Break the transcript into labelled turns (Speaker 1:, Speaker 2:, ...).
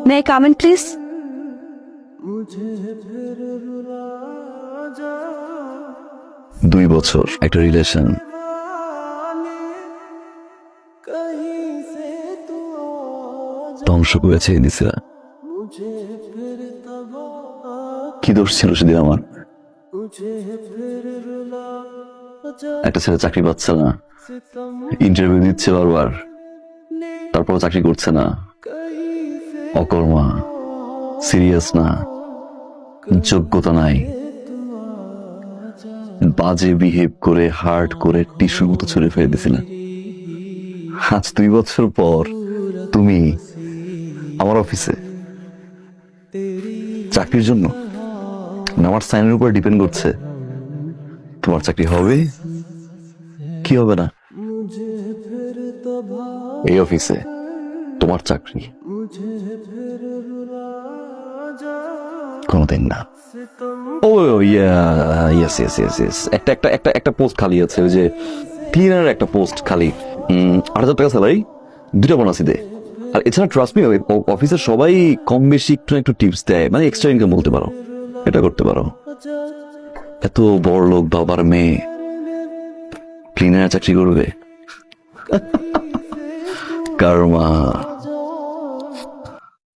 Speaker 1: May I come in, please?
Speaker 2: দুই বছর একটা রিলেশন, ধ্বংস করে ছেড়ে দিছে। কি দোষ ছিল সেদিন আমার? একটা ছেলে চাকরি পাচ্ছে না, ইন্টারভিউ দিচ্ছে বারবার, তারপর চাকরি করছে না, অকর্মা, সিরিয়াস না, যোগ্যতা নাই, বাজে বিহেভ করে হার্ড করে টিস্যুর মতো ছুঁড়ে ফেলে দিছিল। আজ 2 বছর পর তুমি আমার অফিসে চাকরির জন্য, আমার সাইনের উপর ডিপেন্ড করছে তোমার চাকরি হবে কি হবে না। এই অফিসে তোমার চাকরি কোনদিন না। ও ইয়েস ইয়েস ইয়েস ইয়েস, একটা একটা একটা একটা পোস্ট খালি আছে, ওই যে ক্লিনার একটা পোস্ট খালি, 8,000 টাকা স্যালারি, 2টা বোনাস দে। আর এছাড়া ট্রাস্ট মি, অফিসের সবাই কম বেশি একটু একটু টিপস দেয়, মানে এক্সট্রা ইনকাম বলতে পারো, এটা করতে পারো। এত বড় লোক বাবার মেয়ে ক্লিনার চাকরি করবে? কার্মা।